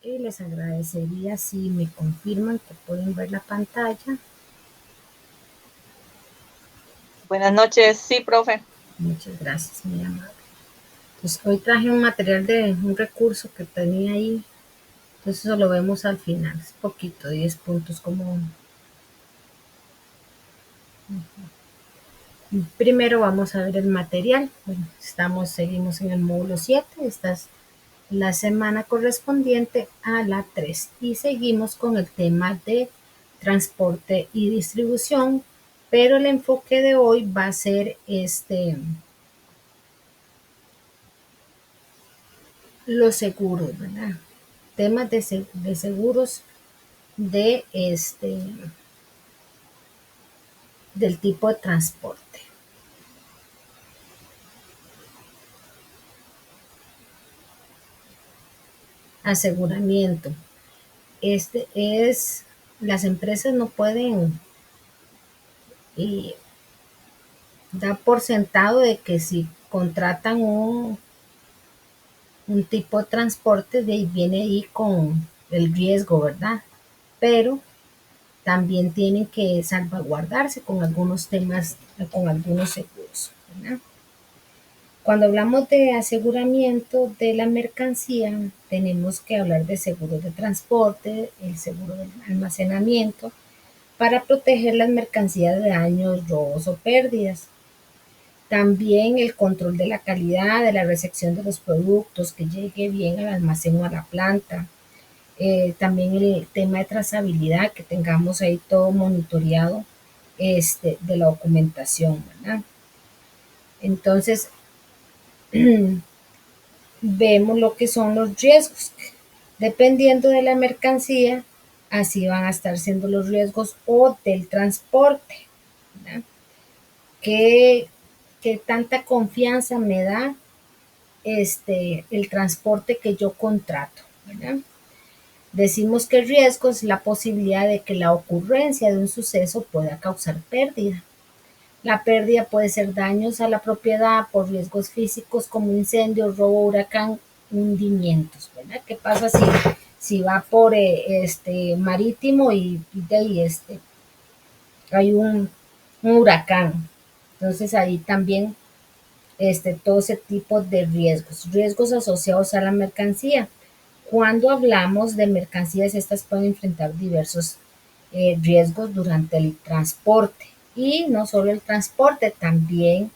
Y les agradecería si me confirman que pueden ver la pantalla. Buenas noches, sí, profe. Muchas gracias, mi amable. Entonces, hoy traje un material de un recurso que tenía ahí. Entonces, eso lo vemos al final. Es poquito, 10 puntos como... Primero vamos a ver el material. Bueno, seguimos en el módulo 7. Esta es la semana correspondiente a la 3 y seguimos con el tema de transporte y distribución, pero el enfoque de hoy va a ser los seguros, ¿verdad? Temas de seguros de del tipo de transporte. Aseguramiento. Las empresas no pueden y dar por sentado de que si contratan un tipo de transporte, de ahí viene ahí con el riesgo, ¿verdad? Pero también tienen que salvaguardarse con algunos temas, con algunos seguros, ¿verdad? Cuando hablamos de aseguramiento de la mercancía, tenemos que hablar de seguro de transporte, el seguro de almacenamiento, para proteger las mercancías de daños, robos o pérdidas. También el control de la calidad, de la recepción de los productos, que llegue bien al almacén o a la planta. También el tema de trazabilidad, que tengamos ahí todo monitoreado de la documentación, ¿verdad? Entonces, vemos lo que son los riesgos. Dependiendo de la mercancía, así van a estar siendo los riesgos o del transporte, ¿verdad? ¿Qué, qué tanta confianza me da el transporte que yo contrato, ¿verdad? Decimos que el riesgo es la posibilidad de que la ocurrencia de un suceso pueda causar pérdida. La pérdida puede ser daños a la propiedad por riesgos físicos como incendios, robo, huracán, hundimientos, ¿verdad? ¿Qué pasa si va por marítimo y de ahí hay un huracán? Entonces ahí también todo ese tipo de riesgos asociados a la mercancía. Cuando hablamos de mercancías, estas pueden enfrentar diversos riesgos durante el transporte y no solo el transporte, también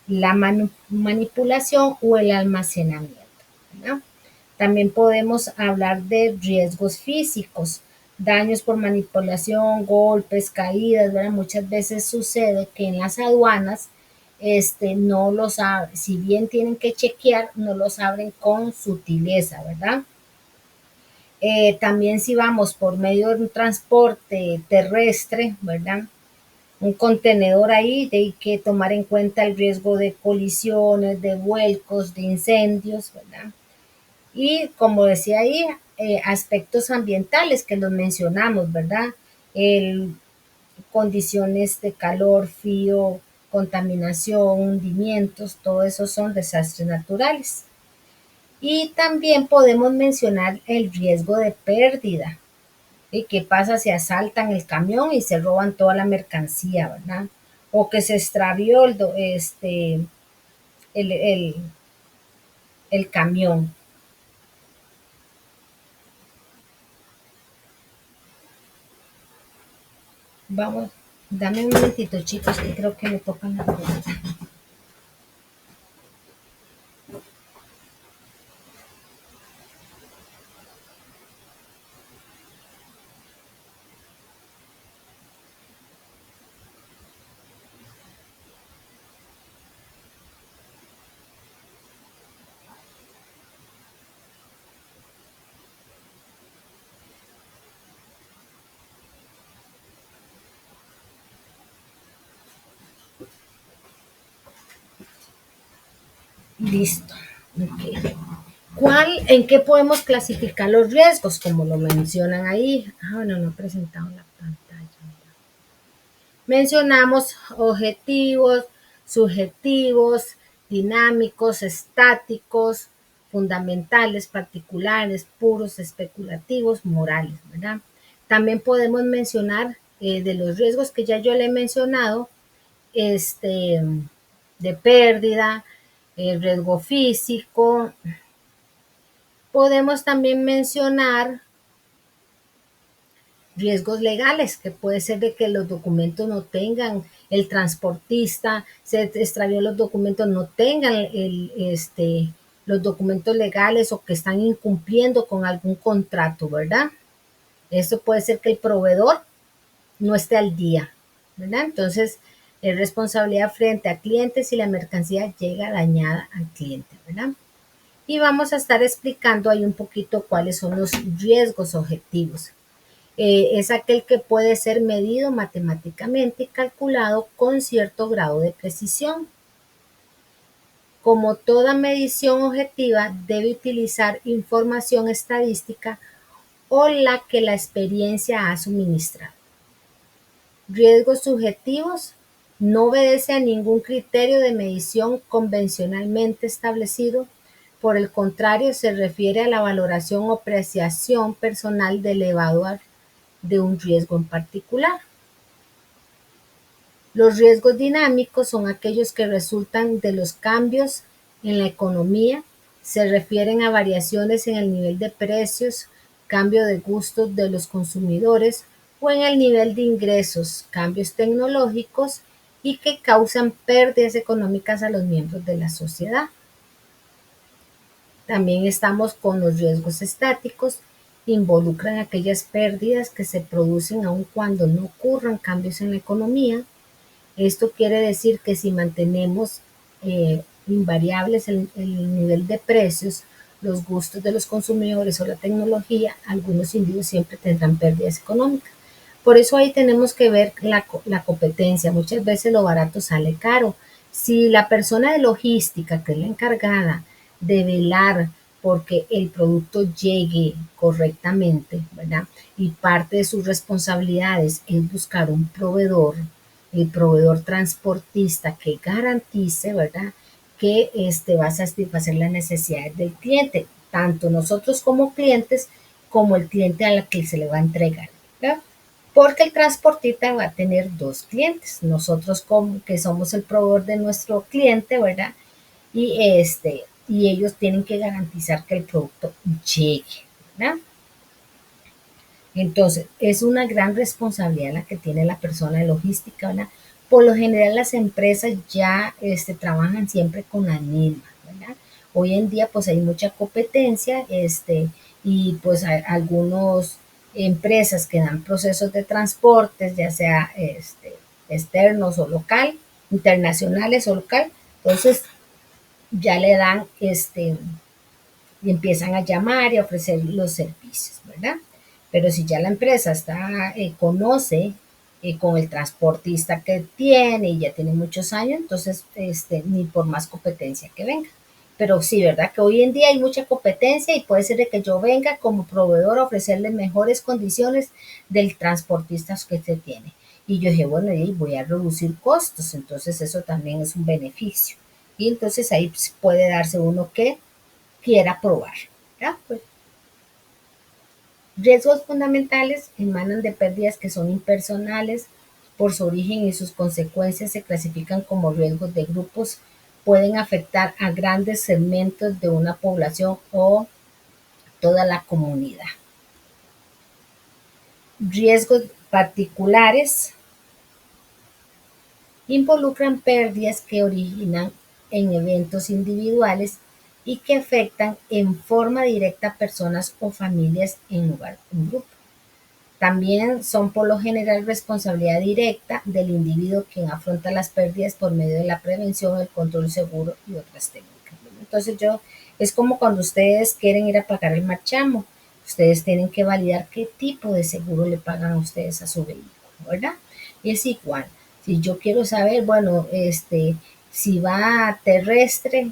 la manipulación o el almacenamiento, ¿verdad? También podemos hablar de riesgos físicos, daños por manipulación, golpes, caídas, ¿verdad? Muchas veces sucede que en las aduanas no los abren, si bien tienen que chequear, no los abren con sutileza, ¿verdad? También si vamos por medio de un transporte terrestre, ¿verdad? Un contenedor ahí, hay que tomar en cuenta el riesgo de colisiones, de vuelcos, de incendios, ¿verdad? Y como decía ahí, aspectos ambientales que los mencionamos, ¿verdad? El, Condiciones de calor, frío, contaminación, hundimientos, todo eso son desastres naturales. Y también podemos mencionar el riesgo de pérdida. ¿Y qué pasa si asaltan el camión y se roban toda la mercancía, verdad? O que se extravió el, el, el camión. Vamos, dame un momentito, chicos, que creo que me tocan la puerta. Listo. Okay. ¿En qué podemos clasificar los riesgos? Como lo mencionan ahí. Bueno, no he presentado la pantalla. Mencionamos objetivos, subjetivos, dinámicos, estáticos, fundamentales, particulares, puros, especulativos, morales, ¿verdad? También podemos mencionar de los riesgos que ya yo le he mencionado, de pérdida, riesgo físico. Podemos también mencionar riesgos legales, que puede ser de que los documentos no tengan, el transportista se extravió los documentos, no tengan los documentos legales o que están incumpliendo con algún contrato, ¿verdad? Eso puede ser que el proveedor no esté al día, ¿verdad? Entonces, es responsabilidad frente a clientes si la mercancía llega dañada al cliente, ¿verdad? Y vamos a estar explicando ahí un poquito cuáles son los riesgos objetivos. Es aquel que puede ser medido matemáticamente y calculado con cierto grado de precisión. Como toda medición objetiva, debe utilizar información estadística o la que la experiencia ha suministrado. Riesgos subjetivos: no obedece a ningún criterio de medición convencionalmente establecido. Por el contrario, se refiere a la valoración o apreciación personal del evaluar de un riesgo en particular. Los riesgos dinámicos son aquellos que resultan de los cambios en la economía, se refieren a variaciones en el nivel de precios, cambio de gustos de los consumidores o en el nivel de ingresos, cambios tecnológicos y que causan pérdidas económicas a los miembros de la sociedad. También estamos con los riesgos estáticos, involucran aquellas pérdidas que se producen aun cuando no ocurran cambios en la economía. Esto quiere decir que si mantenemos invariables el nivel de precios, los gustos de los consumidores o la tecnología, algunos individuos siempre tendrán pérdidas económicas. Por eso ahí tenemos que ver la competencia. Muchas veces lo barato sale caro. Si la persona de logística, que es la encargada de velar porque el producto llegue correctamente, ¿verdad? Y parte de sus responsabilidades es buscar un proveedor, el proveedor transportista que garantice, ¿verdad? Que va a satisfacer las necesidades del cliente, tanto nosotros como clientes, como el cliente a la que se le va a entregar, ¿verdad? Porque el transportista va a tener dos clientes, nosotros como que somos el proveedor de nuestro cliente, ¿verdad? Y y ellos tienen que garantizar que el producto llegue, ¿verdad? Entonces, es una gran responsabilidad la que tiene la persona de logística, ¿verdad? Por lo general, las empresas ya trabajan siempre con la misma, ¿verdad? Hoy en día, pues hay mucha competencia, y pues hay algunas empresas que dan procesos de transportes, ya sea externos o local, internacionales o local. Entonces, ya le dan y empiezan a llamar y a ofrecer los servicios, ¿verdad? Pero si ya la empresa conoce con el transportista que tiene y ya tiene muchos años, entonces ni por más competencia que venga. Pero sí, ¿verdad? Que hoy en día hay mucha competencia y puede ser de que yo venga como proveedor a ofrecerle mejores condiciones del transportista que usted tiene. Y yo dije, bueno, y voy a reducir costos, entonces eso también es un beneficio. Y entonces ahí puede darse uno que quiera probar, ¿verdad? Pues, riesgos fundamentales emanan de pérdidas que son impersonales, por su origen y sus consecuencias se clasifican como riesgos de grupos, pueden afectar a grandes segmentos de una población o toda la comunidad. Riesgos particulares involucran pérdidas que originan en eventos individuales y que afectan en forma directa a personas o familias en lugar de un grupo. También son por lo general responsabilidad directa del individuo quien afronta las pérdidas por medio de la prevención, el control seguro y otras técnicas. Entonces es como cuando ustedes quieren ir a pagar el marchamo, ustedes tienen que validar qué tipo de seguro le pagan a ustedes a su vehículo, ¿verdad? Y es igual, si yo quiero saber, bueno, si va terrestre,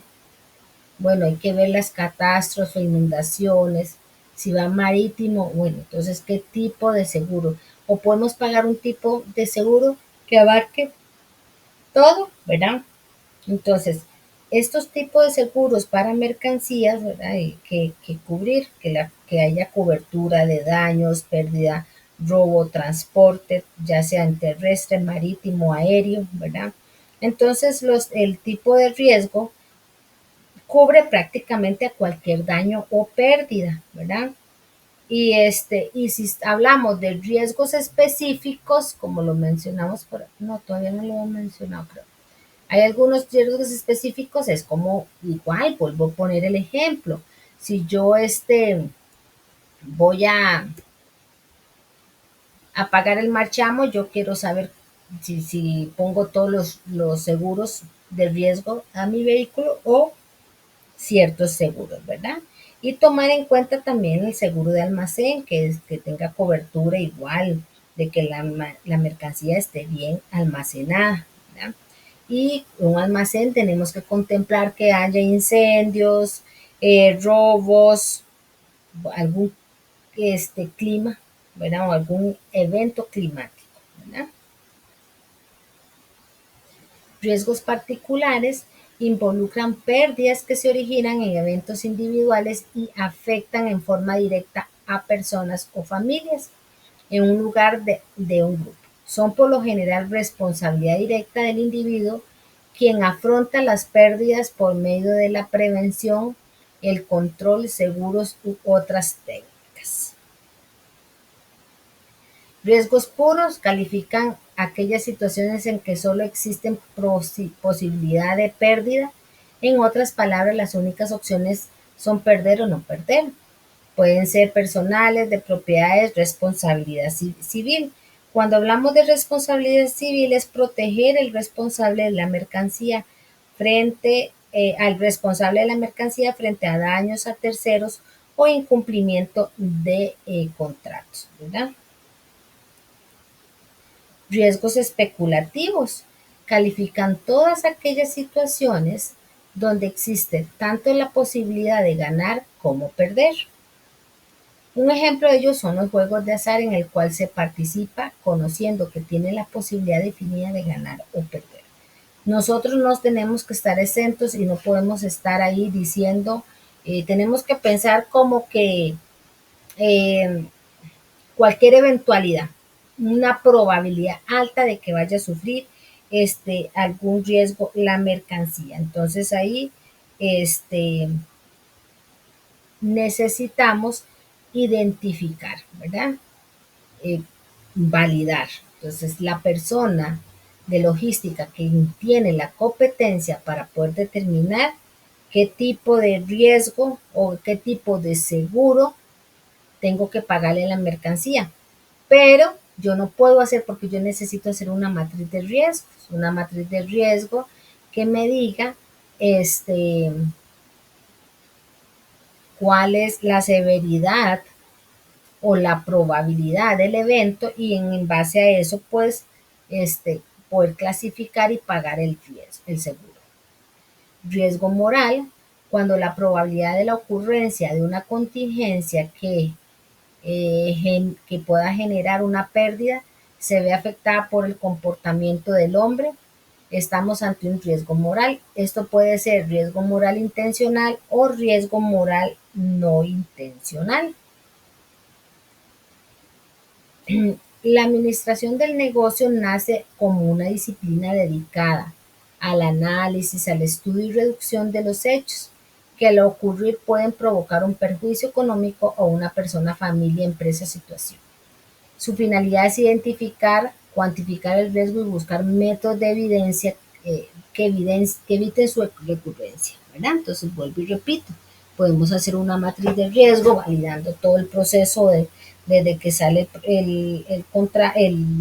bueno, hay que ver las catástrofes, inundaciones, si va marítimo, bueno, entonces, ¿qué tipo de seguro? O podemos pagar un tipo de seguro que abarque todo, ¿verdad? Entonces, estos tipos de seguros para mercancías, ¿verdad? Que cubrir, que haya cobertura de daños, pérdida, robo, transporte, ya sea en terrestre, marítimo, aéreo, ¿verdad? Entonces, el tipo de riesgo cubre prácticamente a cualquier daño o pérdida, ¿verdad? Y si hablamos de riesgos específicos, como lo mencionamos no, todavía no lo he mencionado, creo. Hay algunos riesgos específicos, es como igual, vuelvo a poner el ejemplo. Si yo voy a pagar el marchamo, yo quiero saber si pongo todos los seguros de riesgo a mi vehículo o ciertos seguros, ¿verdad? Y tomar en cuenta también el seguro de almacén, que tenga cobertura igual, de que la mercancía esté bien almacenada, ¿verdad? Y un almacén tenemos que contemplar que haya incendios, robos, algún clima, ¿verdad? O algún evento climático, ¿verdad? Riesgos particulares involucran pérdidas que se originan en eventos individuales y afectan en forma directa a personas o familias en un lugar de un grupo. Son por lo general responsabilidad directa del individuo quien afronta las pérdidas por medio de la prevención, el control, seguros u otras técnicas. Riesgos puros califican aquellas situaciones en que solo existen posibilidad de pérdida. En otras palabras, las únicas opciones son perder o no perder. Pueden ser personales, de propiedades, responsabilidad civil. Cuando hablamos de responsabilidad civil es proteger el responsable de la mercancía al responsable de la mercancía frente a daños a terceros o incumplimiento de contratos, ¿verdad? Riesgos especulativos califican todas aquellas situaciones donde existe tanto la posibilidad de ganar como perder. Un ejemplo de ello son los juegos de azar en el cual se participa conociendo que tiene la posibilidad definida de ganar o perder. Nosotros no tenemos que estar exentos y no podemos estar ahí diciendo, tenemos que pensar como que eh, cualquier eventualidad, una probabilidad alta de que vaya a sufrir algún riesgo la mercancía. Entonces ahí este, necesitamos identificar, ¿verdad? Validar. Entonces la persona de logística que tiene la competencia para poder determinar qué tipo de riesgo o qué tipo de seguro tengo que pagarle la mercancía. Pero yo no puedo hacer porque yo necesito hacer una matriz de riesgos, una matriz de riesgo que me diga cuál es la severidad o la probabilidad del evento y en base a eso pues poder clasificar y pagar el riesgo, el seguro. Riesgo moral, cuando la probabilidad de la ocurrencia de una contingencia que pueda generar una pérdida se ve afectada por el comportamiento del hombre, estamos ante un riesgo moral. Esto puede ser riesgo moral intencional o riesgo moral no intencional. La administración del negocio nace como una disciplina dedicada al análisis, al estudio y reducción de los hechos que al ocurrir pueden provocar un perjuicio económico a una persona, familia, empresa, situación. Su finalidad es identificar, cuantificar el riesgo y buscar métodos de evidencia que eviten su recurrencia, ¿verdad? Entonces vuelvo y repito, podemos hacer una matriz de riesgo validando todo el proceso desde que sale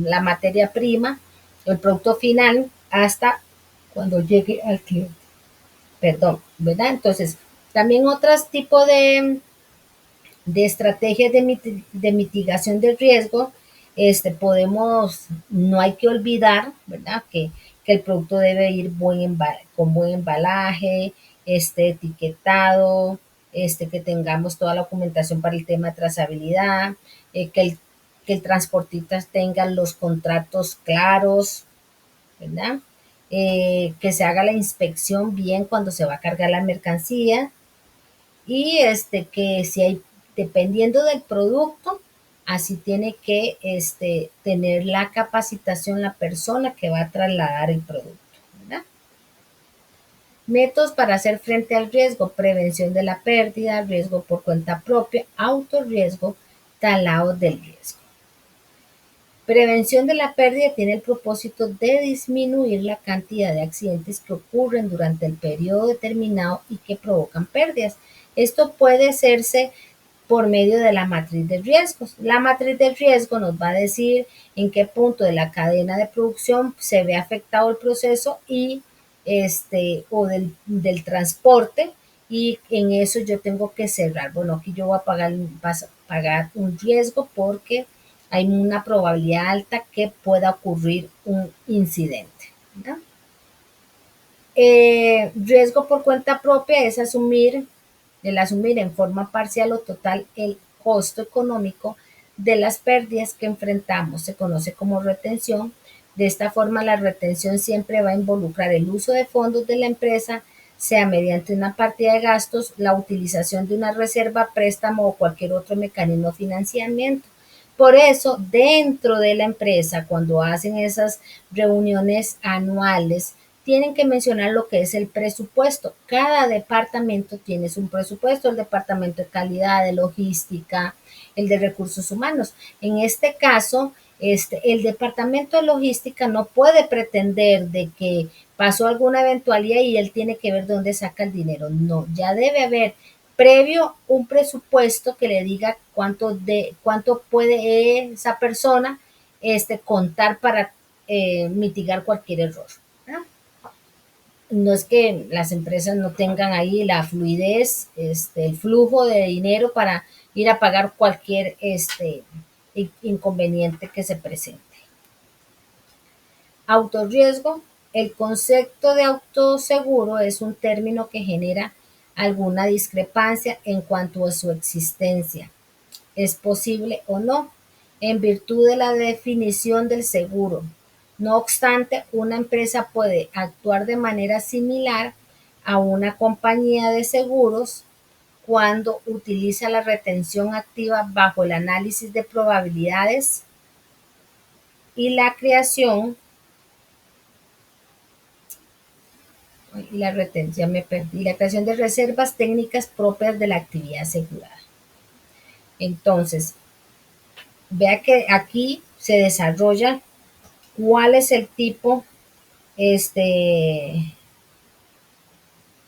la materia prima, el producto final, hasta cuando llegue al cliente. Perdón, ¿verdad? Entonces, también otros tipos de estrategias de mitigación del riesgo, no hay que olvidar, ¿verdad? Que el producto debe ir con buen embalaje, etiquetado, que tengamos toda la documentación para el tema de trazabilidad, que el transportista tenga los contratos claros, ¿verdad? que se haga la inspección bien cuando se va a cargar la mercancía y que si hay, dependiendo del producto, así tiene que tener la capacitación la persona que va a trasladar el producto, ¿verdad? Métodos para hacer frente al riesgo: prevención de la pérdida, riesgo por cuenta propia, autorriesgo, traslado del riesgo. Prevención de la pérdida tiene el propósito de disminuir la cantidad de accidentes que ocurren durante el periodo determinado y que provocan pérdidas. Esto puede hacerse por medio de la matriz de riesgos. La matriz de riesgo nos va a decir en qué punto de la cadena de producción se ve afectado el proceso y o del transporte, y en eso yo tengo que cerrar. Bueno, aquí yo voy a pagar un riesgo porque hay una probabilidad alta que pueda ocurrir un incidente, ¿verdad? Riesgo por cuenta propia es el asumir en forma parcial o total el costo económico de las pérdidas que enfrentamos. Se conoce como retención. De esta forma, la retención siempre va a involucrar el uso de fondos de la empresa, sea mediante una partida de gastos, la utilización de una reserva, préstamo o cualquier otro mecanismo de financiamiento. Por eso, dentro de la empresa, cuando hacen esas reuniones anuales, tienen que mencionar lo que es el presupuesto. Cada departamento tiene un presupuesto: el departamento de calidad, de logística, el de recursos humanos. En este caso, el departamento de logística no puede pretender de que pasó alguna eventualidad y él tiene que ver dónde saca el dinero. No, ya debe haber previo un presupuesto que le diga cuánto puede esa persona contar para mitigar cualquier error, ¿no? No es que las empresas no tengan ahí la fluidez, el flujo de dinero para ir a pagar cualquier inconveniente que se presente. Autorriesgo. El concepto de autoseguro es un término que genera alguna discrepancia en cuanto a su existencia. ¿Es posible o no? En virtud de la definición del seguro. No obstante, una empresa puede actuar de manera similar a una compañía de seguros cuando utiliza la retención activa bajo el análisis de probabilidades y la creación y la creación de reservas técnicas propias de la actividad asegurada. Entonces, vea que aquí se desarrolla cuál es el tipo este,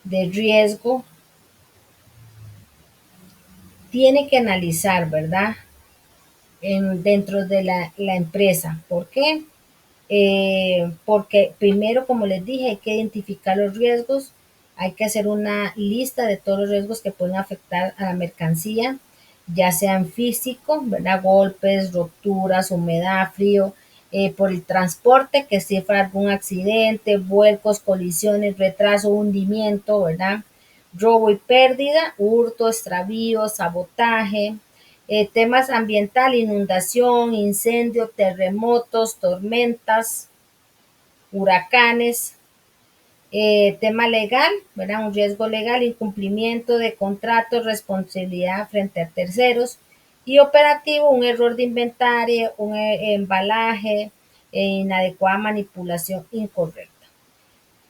de riesgo. Tiene que analizar, ¿verdad? Dentro de la empresa. ¿Por qué? Porque primero, como les dije, hay que identificar los riesgos, hay que hacer una lista de todos los riesgos que pueden afectar a la mercancía, ya sean físicos, ¿verdad? Golpes, rupturas, humedad, frío, por el transporte, que si fuera algún accidente, vuelcos, colisiones, retraso, hundimiento, ¿verdad? Robo y pérdida, hurto, extravío, sabotaje, temas ambiental, inundación, incendio, terremotos, tormentas, huracanes. Tema legal, ¿verdad? Un riesgo legal, incumplimiento de contratos, responsabilidad frente a terceros. Y operativo, un error de inventario, un embalaje, inadecuada manipulación incorrecta.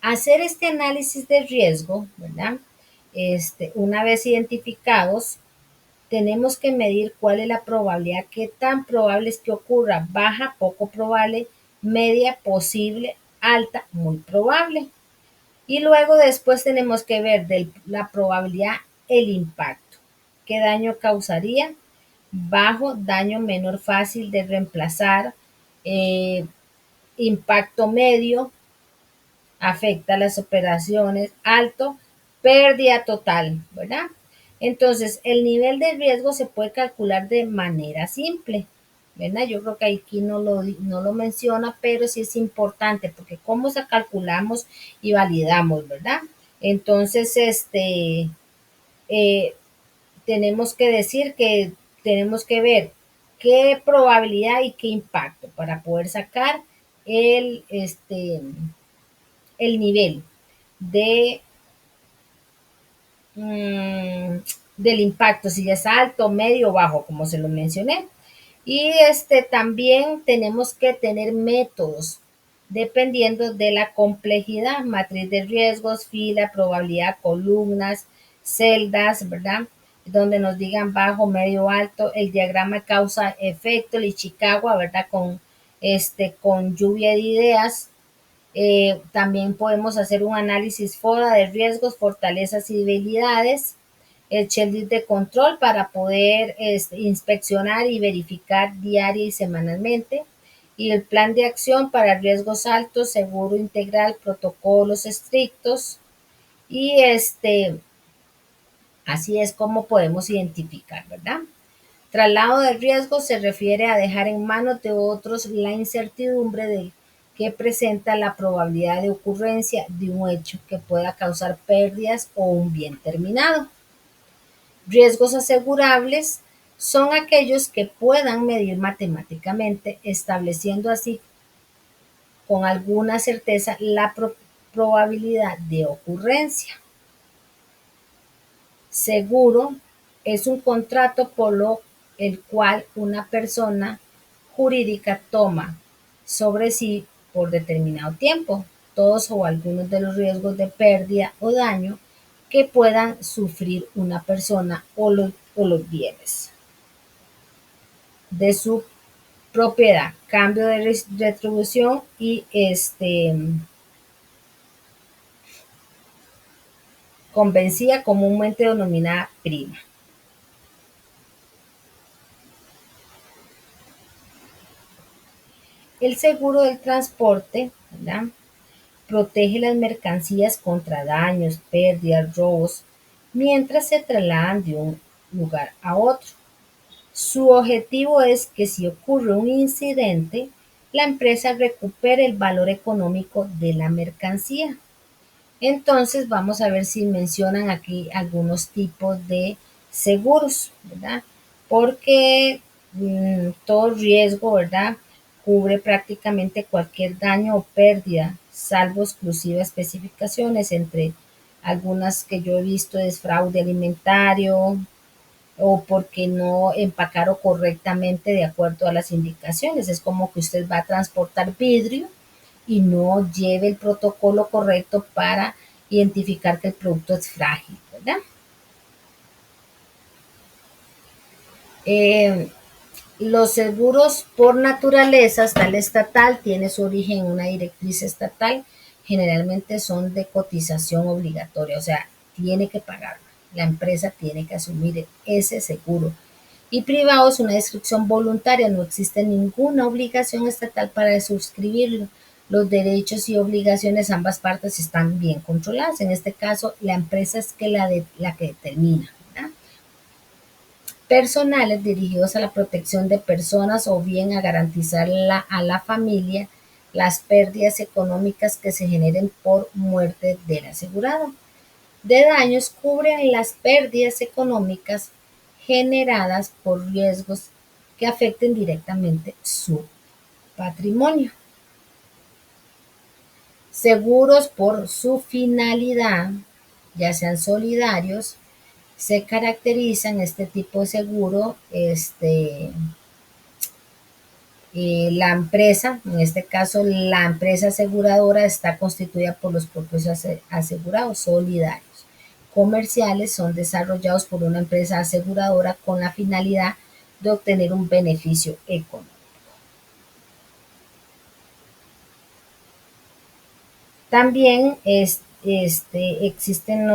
Hacer este análisis de riesgo, ¿verdad? Una vez identificados, tenemos que medir cuál es la probabilidad, qué tan probable es que ocurra: baja, poco probable; media, posible; alta, muy probable. Y luego después tenemos que ver de la probabilidad el impacto. ¿Qué daño causaría? Bajo, daño menor, fácil de reemplazar; impacto medio, afecta las operaciones; alto, pérdida total, ¿verdad? Entonces, el nivel de riesgo se puede calcular de manera simple, ¿verdad? Yo creo que aquí no lo menciona, pero sí es importante porque cómo se calculamos y validamos, ¿verdad? Entonces, eh, tenemos que decir que tenemos que ver qué probabilidad y qué impacto para poder sacar el, el nivel de, mm, del impacto, si ya es alto, medio o bajo, como se lo mencioné. Y también tenemos que tener métodos dependiendo de la complejidad, matriz de riesgos, fila, probabilidad, columnas, celdas, ¿verdad? Donde nos digan bajo, medio, alto, el diagrama causa-efecto, el Ichikawa, ¿verdad? Con lluvia de ideas. También podemos hacer un análisis FODA de riesgos, fortalezas y debilidades, el checklist de control para poder inspeccionar y verificar diaria y semanalmente, y el plan de acción para riesgos altos, seguro integral, protocolos estrictos, y así es como podemos identificar, ¿verdad? Traslado de riesgo se refiere a dejar en manos de otros la incertidumbre de que presenta la probabilidad de ocurrencia de un hecho que pueda causar pérdidas o un bien terminado. Riesgos asegurables son aquellos que puedan medir matemáticamente, estableciendo así con alguna certeza la probabilidad de ocurrencia. Seguro es un contrato por lo el cual una persona jurídica toma sobre sí por determinado tiempo todos o algunos de los riesgos de pérdida o daño que puedan sufrir una persona o los bienes de su propiedad, cambio de retribución y convencida comúnmente denominada prima. El seguro del transporte, ¿verdad? Protege las mercancías contra daños, pérdidas, robos, mientras se trasladan de un lugar a otro. Su objetivo es que si ocurre un incidente, la empresa recupere el valor económico de la mercancía. Entonces vamos a ver si mencionan aquí algunos tipos de seguros, ¿verdad? Porque todo riesgo, ¿verdad? Cubre prácticamente cualquier daño o pérdida, salvo exclusivas especificaciones, entre algunas que yo he visto es fraude alimentario o porque no empacaron correctamente de acuerdo a las indicaciones. Es como que usted va a transportar vidrio y no lleve el protocolo correcto para identificar que el producto es frágil, ¿verdad? Eh, los seguros por naturaleza, hasta el estatal, tiene su origen en una directriz estatal, generalmente son de cotización obligatoria, o sea, tiene que pagar, la empresa tiene que asumir ese seguro. Y privado es una inscripción voluntaria, no existe ninguna obligación estatal para suscribirlo. Los derechos y obligaciones, ambas partes están bien controladas. En este caso, la empresa es la que determina, ¿verdad? Personales dirigidos a la protección de personas o bien a garantizar a la familia las pérdidas económicas que se generen por muerte del asegurado. De daños cubren las pérdidas económicas generadas por riesgos que afecten directamente su patrimonio. Seguros por su finalidad, ya sean solidarios, se caracterizan este tipo de seguro, la empresa, en este caso la empresa aseguradora está constituida por los propios asegurados solidarios. Comerciales son desarrollados por una empresa aseguradora con la finalidad de obtener un beneficio económico. También existen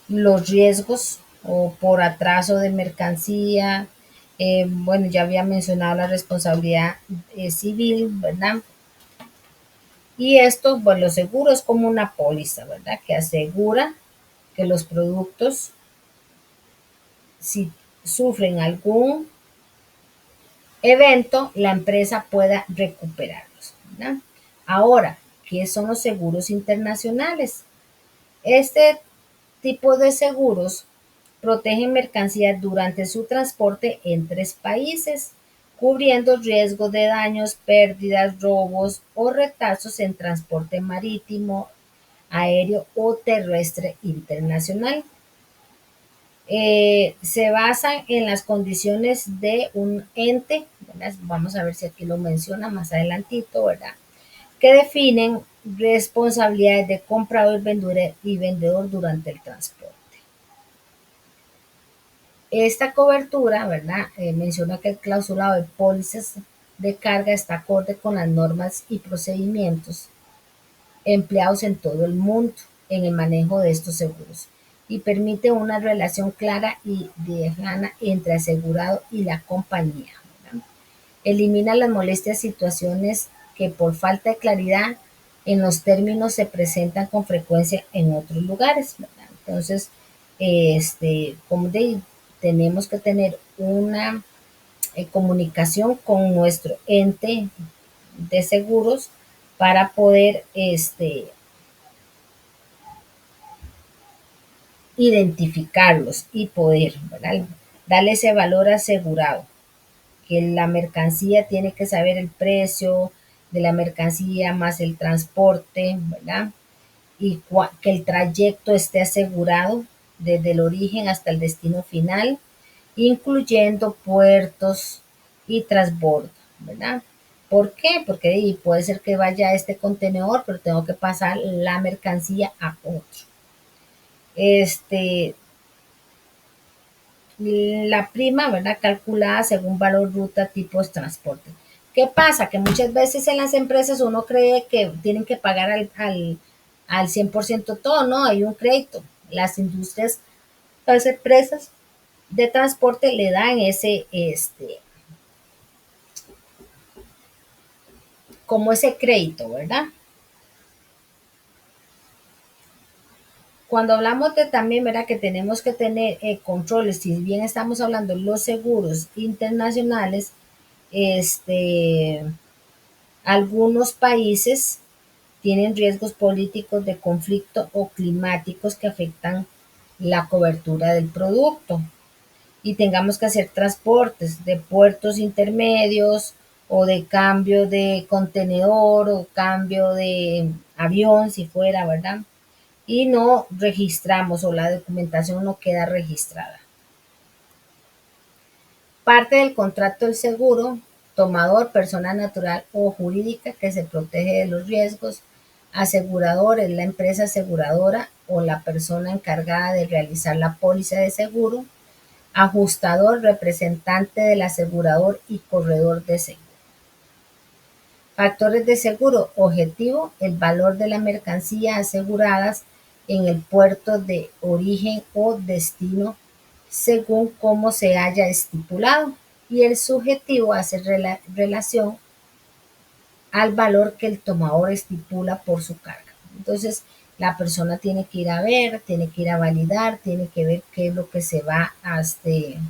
los riesgos o por atraso de mercancía. Bueno, ya había mencionado la responsabilidad civil, ¿verdad? Y esto, pues lo seguro es como una póliza, ¿verdad? Que asegura que los productos, si sufren algún evento, la empresa pueda recuperarlos, ¿verdad? Ahora, ¿qué son los seguros internacionales? Este tipo de seguros protegen mercancías durante su transporte en tres países cubriendo riesgos de daños, pérdidas, robos o retrasos en transporte marítimo, aéreo o terrestre internacional. Se basan en las condiciones de un ente, ¿verdad? Vamos a ver si aquí lo menciona más adelantito, ¿verdad? Que definen responsabilidades de comprador y vendedor durante el transporte. Esta cobertura, ¿verdad? Menciona que el clausulado de pólizas de carga está acorde con las normas y procedimientos empleados en todo el mundo en el manejo de estos seguros y permite una relación clara y lejana entre asegurado y la compañía, ¿verdad? Elimina las molestias situaciones que por falta de claridad en los términos se presentan con frecuencia en otros lugares, ¿verdad? Entonces, como tenemos que tener una comunicación con nuestro ente de seguros para poder identificarlos y poder, ¿verdad? Darle ese valor asegurado, que la mercancía tiene que saber el precio de la mercancía más el transporte, ¿verdad? Y que el trayecto esté asegurado desde el origen hasta el destino final, incluyendo puertos y transbordo, ¿verdad? ¿Por qué? Porque puede ser que vaya a este contenedor, pero tengo que pasar la mercancía a otro. La prima, ¿verdad? Calculada según valor, ruta, tipos, transporte. ¿Qué pasa? Que muchas veces en las empresas uno cree que tienen que pagar al 100% todo, ¿no? Hay un crédito. Las industrias, las empresas de transporte le dan como ese crédito, ¿verdad? Cuando hablamos de también, ¿verdad? Que tenemos que tener controles, si bien estamos hablando de los seguros internacionales, este, algunos países tienen riesgos políticos de conflicto o climáticos que afectan la cobertura del producto y tengamos que hacer transportes de puertos intermedios o de cambio de contenedor o cambio de avión si fuera, ¿verdad? Y no registramos o la documentación no queda registrada. Parte del contrato del seguro, tomador, persona natural o jurídica que se protege de los riesgos, asegurador es la empresa aseguradora o la persona encargada de realizar la póliza de seguro, ajustador, representante del asegurador y corredor de seguro. Factores de seguro, objetivo, el valor de la mercancía aseguradas en el puerto de origen o destino según como se haya estipulado, y el subjetivo hace relación al valor que el tomador estipula por su carga. Entonces, la persona tiene que ir a ver, tiene que ir a validar, tiene que ver qué es lo que se va a qué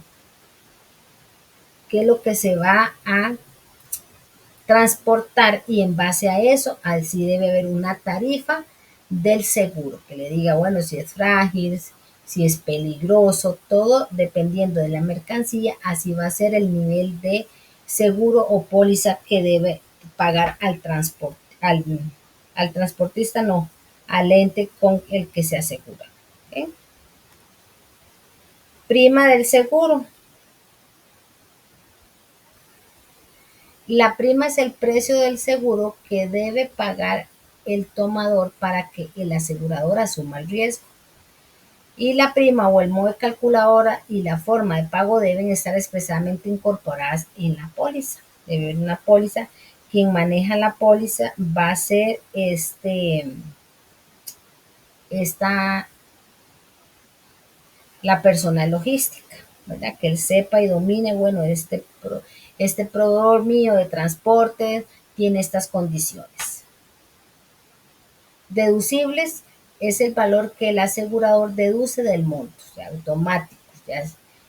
es lo que se va a transportar, y en base a eso, así debe haber una tarifa del seguro que le diga, bueno, si es frágil, si es peligroso, todo dependiendo de la mercancía, así va a ser el nivel de seguro o póliza que debe pagar al transporte, al transportista, no, al ente con el que se asegura. ¿Okay? Prima del seguro. La prima es el precio del seguro que debe pagar el tomador para que el asegurador asuma el riesgo. Y la prima o el modo de calculadora y la forma de pago deben estar expresamente incorporadas en la póliza. Debe haber una póliza. Quien maneja la póliza va a ser la persona logística, ¿verdad? Que él sepa y domine, bueno, este proveedor mío de transporte tiene estas condiciones. Deducibles es el valor que el asegurador deduce del monto, o sea, automático, ya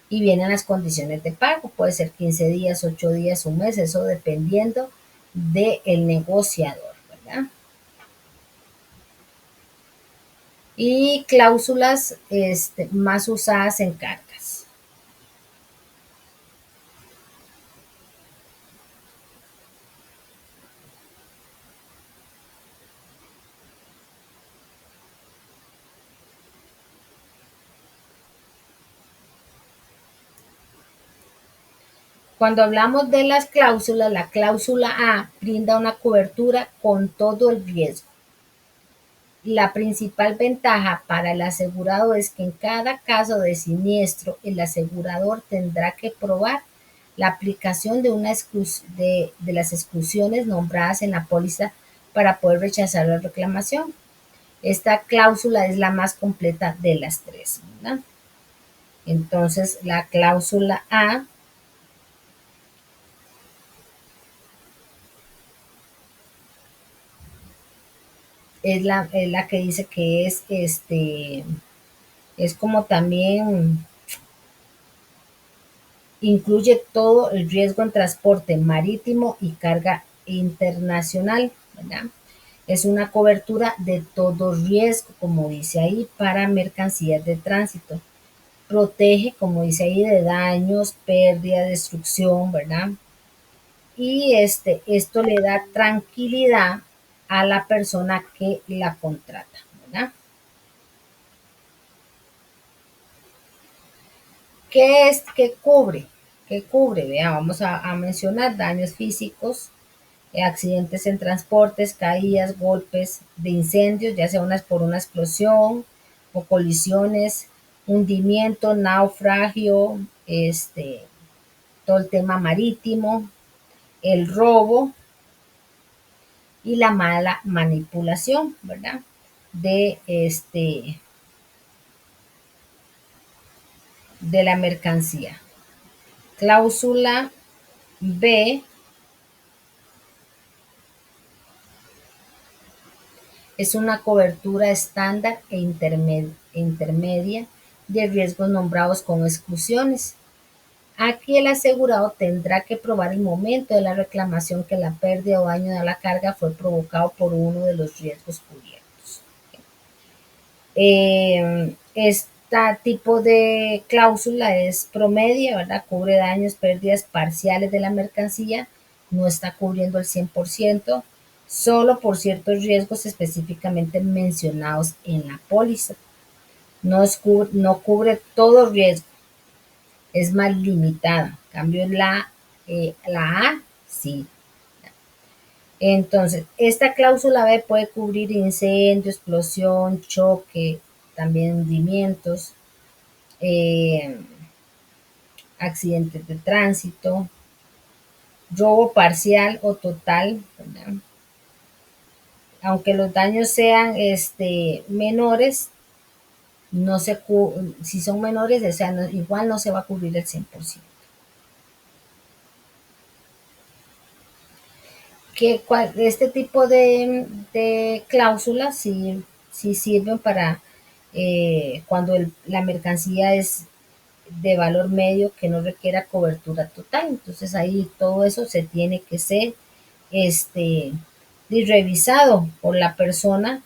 y vienen las condiciones de pago, puede ser 15 días, 8 días, un mes, eso dependiendo del negociador, ¿verdad? Y cláusulas más usadas en cargas. Cuando hablamos de las cláusulas, la cláusula A brinda una cobertura con todo el riesgo. La principal ventaja para el asegurado es que en cada caso de siniestro, el asegurador tendrá que probar la aplicación de, de las exclusiones nombradas en la póliza para poder rechazar la reclamación. Esta cláusula es la más completa de las tres, ¿verdad? Entonces, la cláusula A es la que dice que es como también incluye todo el riesgo en transporte marítimo y carga internacional, ¿verdad? Es una cobertura de todo riesgo, como dice ahí, para mercancías de tránsito. Protege, como dice ahí, de daños, pérdida, destrucción, ¿verdad? Y esto le da tranquilidad a la persona que la contrata, ¿verdad? ¿Qué es? ¿Qué cubre? ¿Qué cubre? Vea, vamos a mencionar daños físicos, accidentes en transportes, caídas, golpes de incendios, ya sea por una explosión o colisiones, hundimiento, naufragio, todo el tema marítimo, el robo y la mala manipulación, ¿verdad? De de la mercancía. Cláusula B es una cobertura estándar intermedia de riesgos nombrados con exclusiones. Aquí el asegurado tendrá que probar el momento de la reclamación que la pérdida o daño de la carga fue provocado por uno de los riesgos cubiertos. Este tipo de cláusula es promedio, ¿verdad? Cubre daños, pérdidas parciales de la mercancía, no está cubriendo el 100%, solo por ciertos riesgos específicamente mencionados en la póliza. No cubre todo riesgo, es más limitada. En cambio, la A, sí. Entonces, esta cláusula B puede cubrir incendio, explosión, choque, también hundimientos, eh, accidentes de tránsito, robo parcial o total, ¿verdad? Aunque los daños sean menores, no se si son menores, o sea, igual no se va a cubrir el 100%. Este tipo de cláusulas sí sirven para cuando la mercancía es de valor medio que no requiera cobertura total. Entonces ahí todo eso se tiene que ser revisado por la persona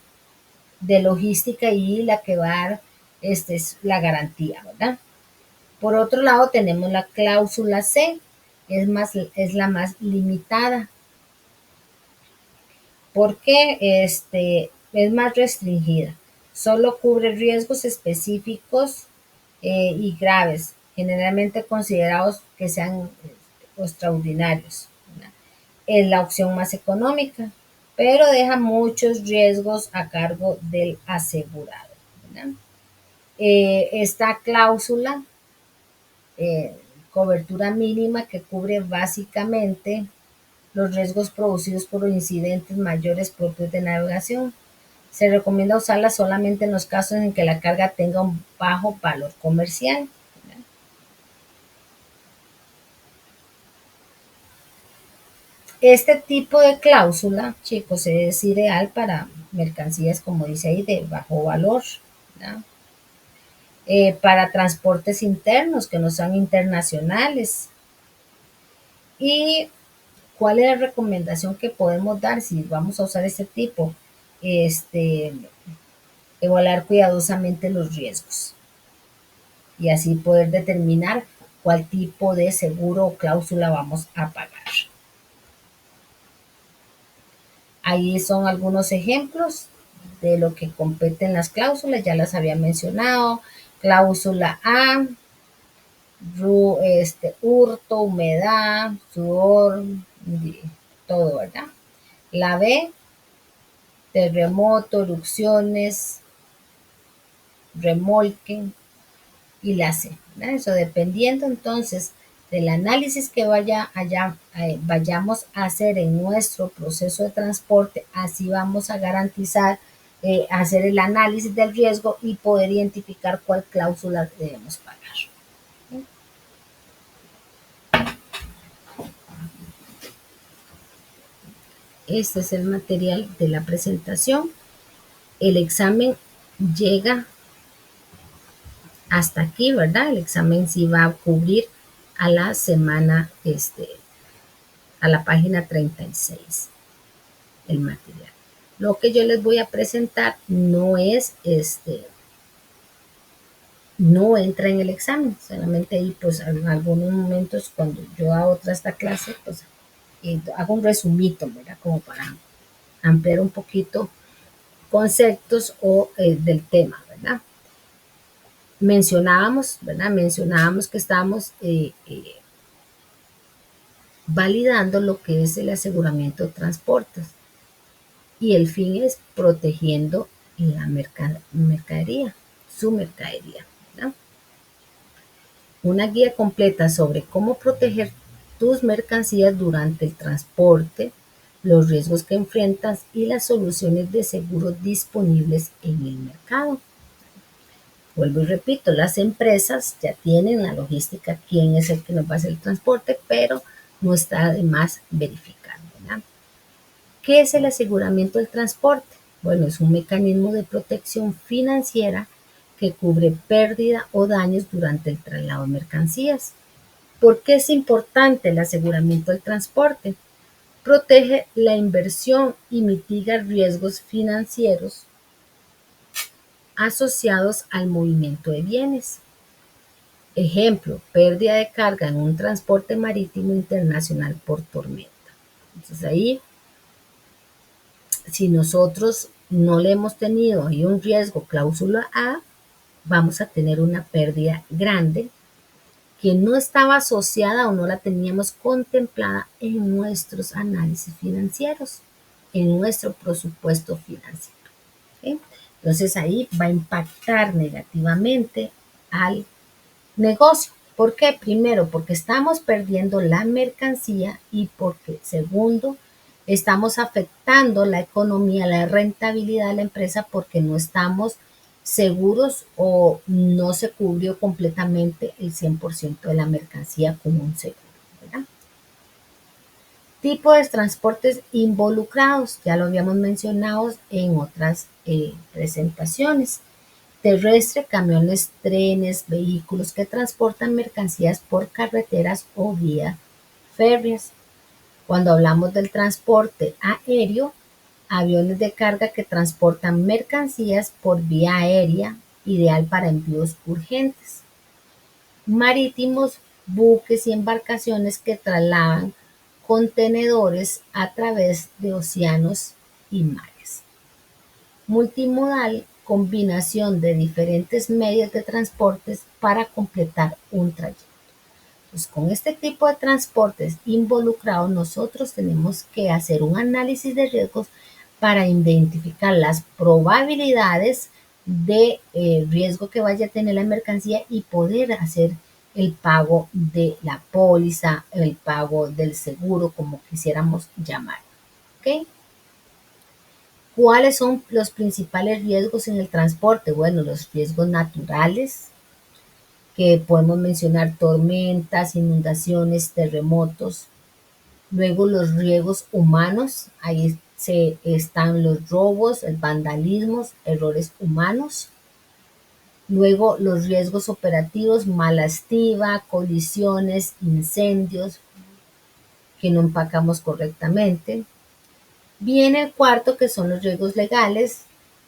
de logística y la que va a dar es la garantía, ¿verdad? Por otro lado tenemos la cláusula C, es la más limitada porque es más restringida. Solo cubre riesgos específicos y graves, generalmente considerados que sean extraordinarios. ¿Verdad? Es la opción más económica, pero deja muchos riesgos a cargo del asegurado. ¿Verdad? Esta cláusula, cobertura mínima que cubre básicamente los riesgos producidos por incidentes mayores propios de navegación. Se recomienda usarla solamente en los casos en que la carga tenga un bajo valor comercial. Este tipo de cláusula, chicos, es ideal para mercancías, como dice ahí, de bajo valor, ¿no? Para transportes internos que no son internacionales. ¿Y cuál es la recomendación que podemos dar si vamos a usar este tipo? Evaluar cuidadosamente los riesgos y así poder determinar cuál tipo de seguro o cláusula vamos a pagar. Ahí son algunos ejemplos de lo que competen las cláusulas, ya las había mencionado. Cláusula A, hurto, humedad, sudor, todo, ¿verdad? La B, terremoto, erupciones, remolque, y la C, ¿verdad? Eso dependiendo entonces del análisis que vayamos a hacer en nuestro proceso de transporte, así vamos a garantizar hacer el análisis del riesgo y poder identificar cuál cláusula debemos pagar. Este es el material de la presentación. El examen llega hasta aquí, ¿verdad? El examen sí va a cubrir a la semana, a la página 36, el material. Lo que yo les voy a presentar no es, no entra en el examen, solamente ahí, pues, en algunos momentos cuando yo hago otra esta clase, pues, hago un resumito, ¿verdad? Como para ampliar un poquito conceptos del tema, ¿verdad? Mencionábamos, ¿verdad? Mencionábamos que estamos validando lo que es el aseguramiento de transportes y el fin es protegiendo la mercadería, su mercadería, ¿verdad? Una guía completa sobre cómo proteger tus mercancías durante el transporte, los riesgos que enfrentas y las soluciones de seguro disponibles en el mercado. Vuelvo y repito, las empresas ya tienen la logística, quién es el que nos va a hacer el transporte, pero no está de más verificar, ¿verdad? ¿Qué es el aseguramiento del transporte? Bueno, es un mecanismo de protección financiera que cubre pérdida o daños durante el traslado de mercancías. ¿Por qué es importante el aseguramiento del transporte? Protege la inversión y mitiga riesgos financieros asociados al movimiento de bienes. Ejemplo, pérdida de carga en un transporte marítimo internacional por tormenta. Entonces ahí, si nosotros no le hemos tenido ahí un riesgo cláusula A, vamos a tener una pérdida grande que no estaba asociada o no la teníamos contemplada en nuestros análisis financieros, en nuestro presupuesto financiero. ¿Sí? Entonces ahí va a impactar negativamente al negocio. ¿Por qué? Primero, porque estamos perdiendo la mercancía y porque, segundo, estamos afectando la economía, la rentabilidad de la empresa porque no estamos seguros o no se cubrió completamente el 100% de la mercancía con un seguro, ¿verdad? Tipo de transportes involucrados, ya lo habíamos mencionado en otras presentaciones. Terrestre, camiones, trenes, vehículos que transportan mercancías por carreteras o vía férreas. Cuando hablamos del transporte aéreo, aviones de carga que transportan mercancías por vía aérea, ideal para envíos urgentes. Marítimos, buques y embarcaciones que trasladan contenedores a través de océanos y mares. Multimodal, combinación de diferentes medios de transportes para completar un trayecto. Pues con este tipo de transportes involucrados, nosotros tenemos que hacer un análisis de riesgos para identificar las probabilidades de riesgo que vaya a tener la mercancía y poder hacer el pago de la póliza, el pago del seguro, como quisiéramos llamar. ¿Ok? ¿Cuáles son los principales riesgos en el transporte? Bueno, los riesgos naturales, que podemos mencionar tormentas, inundaciones, terremotos. Luego los riesgos humanos, ahí están los robos, el vandalismo, errores humanos. Luego los riesgos operativos, mala estiva, colisiones, incendios que no empacamos correctamente. Viene el cuarto, que son los riesgos legales,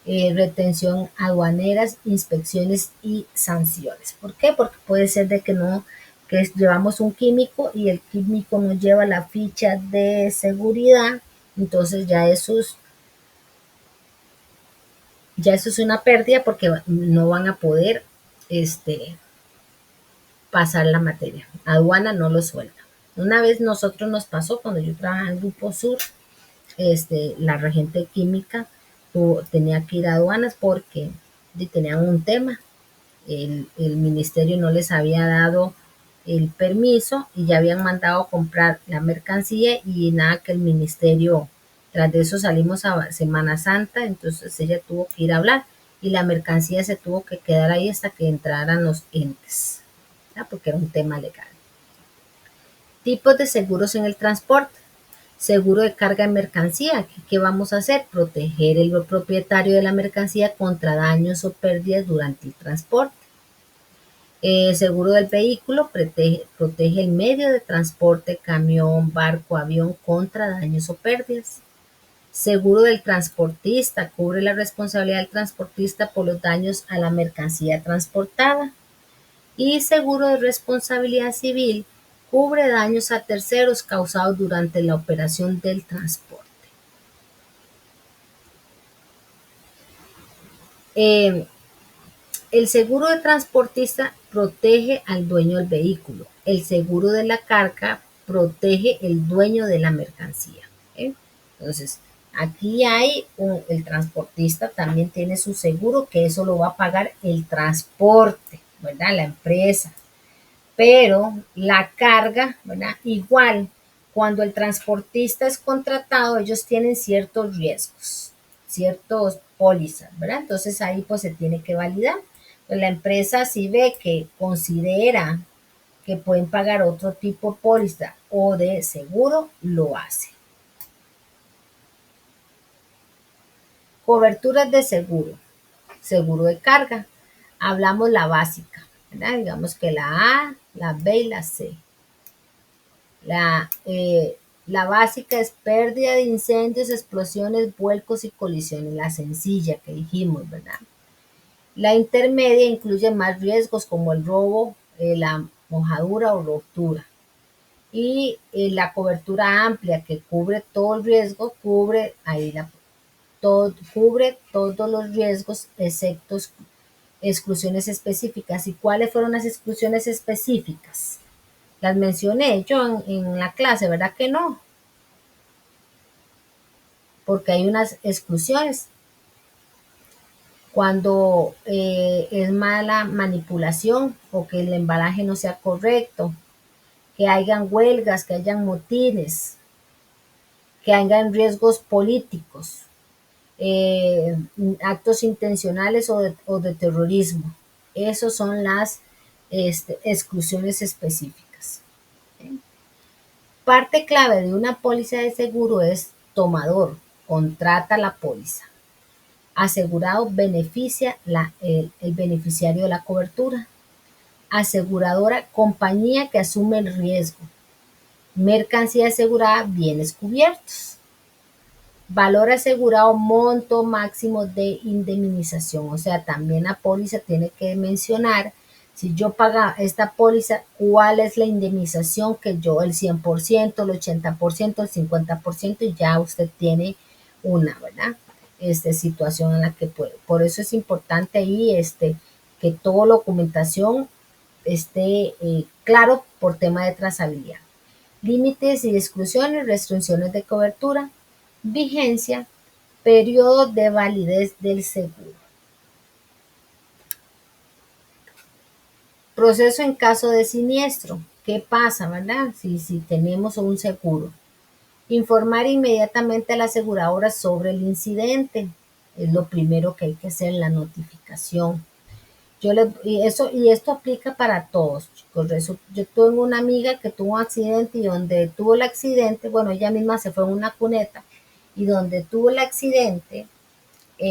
retención aduaneras, inspecciones y sanciones. ¿Por qué? Porque puede ser de que no, que llevamos un químico y el químico no lleva la ficha de seguridad, entonces ya eso es una pérdida porque no van a poder pasar la materia. Aduana no lo suelta. Una vez nosotros nos pasó, cuando yo trabajaba en Grupo Sur, la regente química tenía que ir a aduanas porque tenían un tema. El ministerio no les había dado el permiso y ya habían mandado a comprar la mercancía y nada que el ministerio, tras de eso salimos a Semana Santa, entonces ella tuvo que ir a hablar y la mercancía se tuvo que quedar ahí hasta que entraran los entes, ¿verdad? Porque era un tema legal. Tipos de seguros en el transporte. Seguro de carga en mercancía. ¿Qué vamos a hacer? Proteger el propietario de la mercancía contra daños o pérdidas durante el transporte. Seguro del vehículo protege el medio de transporte, camión, barco, avión contra daños o pérdidas. Seguro del transportista cubre la responsabilidad del transportista por los daños a la mercancía transportada. Y seguro de responsabilidad civil cubre daños a terceros causados durante la operación del transporte. El seguro de transportista protege al dueño del vehículo. El seguro de la carga protege el dueño de la mercancía. Entonces, aquí el transportista también tiene su seguro, que eso lo va a pagar el transporte, ¿verdad? La empresa. Pero la carga, ¿verdad? Igual, cuando el transportista es contratado, ellos tienen ciertos riesgos, ciertos pólizas, ¿verdad? Entonces ahí pues se tiene que validar. Pues la empresa si ve que considera que pueden pagar otro tipo de póliza o de seguro, lo hace. Coberturas de seguro. Seguro de carga. Hablamos la básica, ¿verdad? Digamos que la A, la B y la C. La básica es pérdida de incendios, explosiones, vuelcos y colisiones. La sencilla que dijimos, ¿verdad? La intermedia incluye más riesgos como el robo, la mojadura o rotura. Y la cobertura amplia que cubre todo el riesgo, cubre todos los riesgos, excepto exclusiones específicas. ¿Y cuáles fueron las exclusiones específicas? Las mencioné yo en la clase, ¿verdad que no? Porque hay unas exclusiones. Cuando es mala manipulación o que el embalaje no sea correcto, que hayan huelgas, que hayan motines, que hayan riesgos políticos, actos intencionales o de terrorismo. Esas son las exclusiones específicas. Parte clave de una póliza de seguro es tomador, contrata la póliza. Asegurado beneficia el beneficiario de la cobertura. Aseguradora, compañía que asume el riesgo. Mercancía asegurada, bienes cubiertos. Valor asegurado, monto máximo de indemnización. O sea, también la póliza tiene que mencionar, si yo pago esta póliza, cuál es la indemnización que yo, el 100%, el 80%, el 50%, y ya usted tiene una, ¿verdad? Situación en la que puede. Por eso es importante ahí que toda la documentación esté claro por tema de trazabilidad. Límites y exclusiones, restricciones de cobertura, vigencia, periodo de validez del seguro. Proceso en caso de siniestro. ¿Qué pasa, verdad? Si tenemos un seguro. Informar inmediatamente a la aseguradora sobre el incidente. Es lo primero que hay que hacer, la notificación. Y esto aplica para todos, chicos. Yo tuve una amiga que tuvo un accidente y donde tuvo el accidente, bueno, ella misma se fue en una cuneta y donde tuvo el accidente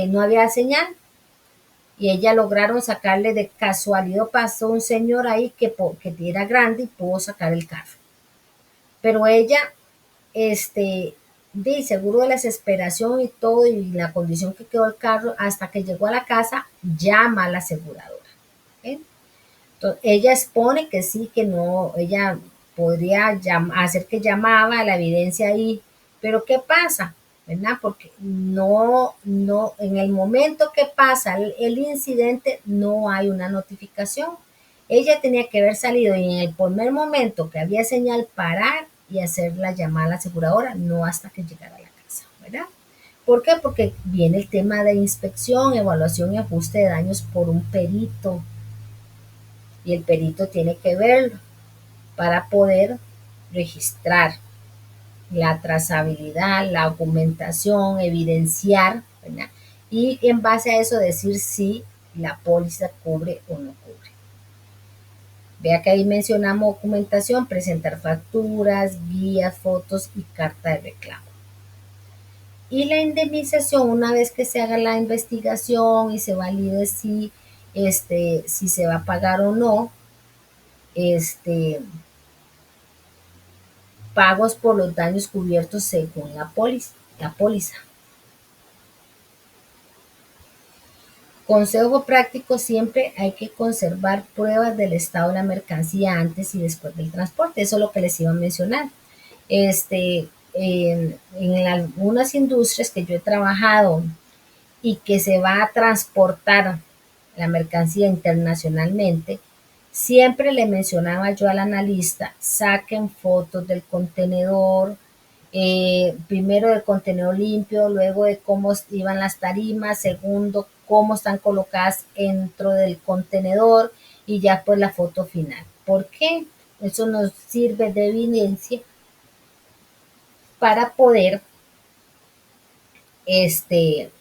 no había señal y ella lograron sacarle de casualidad, pasó un señor ahí que era grande y pudo sacar el carro. Pero ella, seguro de la desesperación y todo y la condición que quedó el carro, hasta que llegó a la casa, llama a la aseguradora. Entonces, ella expone que sí, que no, ella podría hacer que llamaba a la evidencia ahí, pero ¿qué pasa? ¿Verdad? Porque no, en el momento que pasa el incidente no hay una notificación Ella tenía que haber salido y en el primer momento que había señal parar y hacer la llamada a la aseguradora, no hasta que llegara a la casa, ¿verdad? ¿Por qué? Porque viene el tema de inspección, evaluación y ajuste de daños por un perito. Y el perito tiene que verlo para poder registrar la trazabilidad, la documentación, evidenciar, ¿verdad? Y en base a eso decir si la póliza cubre o no cubre. Vea que ahí mencionamos documentación, presentar facturas, guías, fotos y carta de reclamo. Y la indemnización, una vez que se haga la investigación y se valide si se va a pagar o no, este, pagos por los daños cubiertos según la póliza. Consejo práctico, siempre hay que conservar pruebas del estado de la mercancía antes y después del transporte. Eso es lo que les iba a mencionar. En algunas industrias que yo he trabajado y que se va a transportar la mercancía internacionalmente, siempre le mencionaba yo al analista, saquen fotos del contenedor, primero del contenedor limpio, luego de cómo iban las tarimas, segundo, cómo están colocadas dentro del contenedor y ya pues la foto final. ¿Por qué? Eso nos sirve de evidencia para poder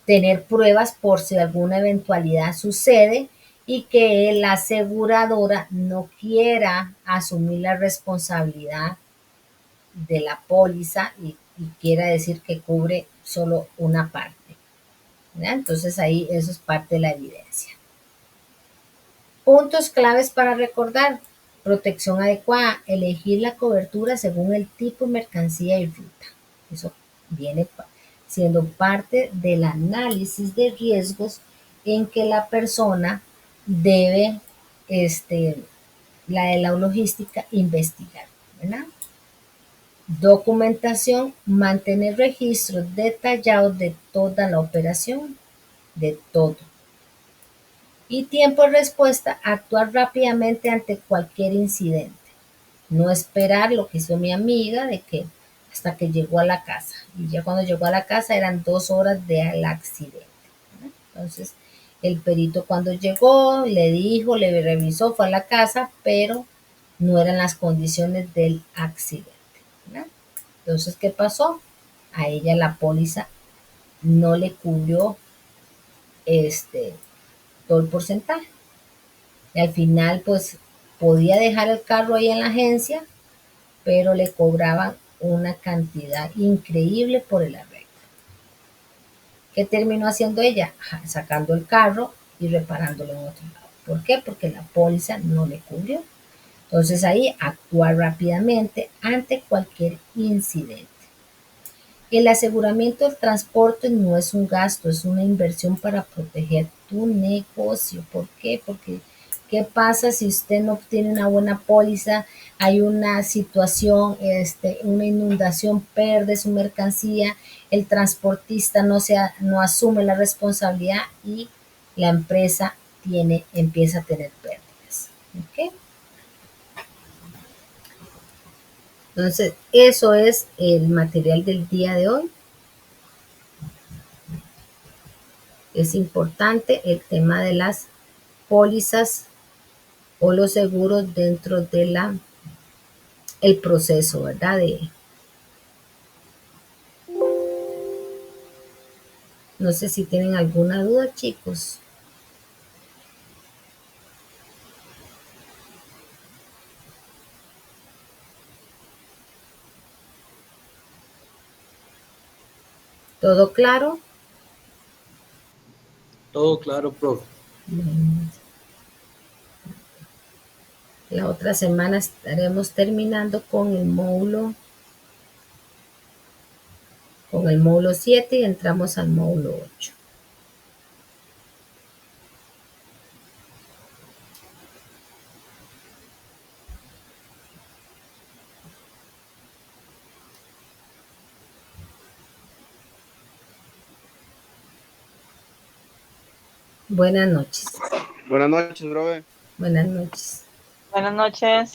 tener pruebas por si alguna eventualidad sucede y que la aseguradora no quiera asumir la responsabilidad de la póliza y quiera decir que cubre solo una parte, ¿verdad? Entonces ahí eso es parte de la evidencia. Puntos claves para recordar: protección adecuada, elegir la cobertura según el tipo de mercancía y ruta. Eso viene siendo parte del análisis de riesgos en que la persona debe, la de la logística, investigar, ¿verdad? Documentación, mantener registros detallados de toda la operación, de todo. Y tiempo de respuesta, actuar rápidamente ante cualquier incidente. No esperar lo que hizo mi amiga de que hasta que llegó a la casa. Y ya cuando llegó a la casa eran 2 horas del accidente, ¿no? Entonces, el perito cuando llegó, le dijo, le revisó, fue a la casa, pero no eran las condiciones del accidente, ¿no? Entonces, ¿qué pasó? A ella la póliza no le cubrió este todo el porcentaje. Y al final, pues, podía dejar el carro ahí en la agencia, pero le cobraban una cantidad increíble por el arreglo. ¿Qué terminó haciendo ella? Sacando el carro y reparándolo en otro lado. ¿Por qué? Porque la póliza no le cubrió. Entonces ahí actuar rápidamente ante cualquier incidente. El aseguramiento del transporte no es un gasto, es una inversión para proteger tu negocio. ¿Por qué? Porque ¿qué pasa si usted no tiene una buena póliza? Hay una situación, una inundación, pierde su mercancía, el transportista no asume la responsabilidad y la empresa empieza a tener pérdidas. ¿Ok? Entonces, eso es el material del día de hoy. Es importante el tema de las pólizas o los seguros dentro de el proceso, ¿verdad? No sé si tienen alguna duda, chicos. ¿Todo claro? Todo claro, profe. Bueno, la otra semana estaremos terminando con el módulo 7 y entramos al módulo 8. Buenas noches. Buenas noches, profe. Buenas noches. Buenas noches.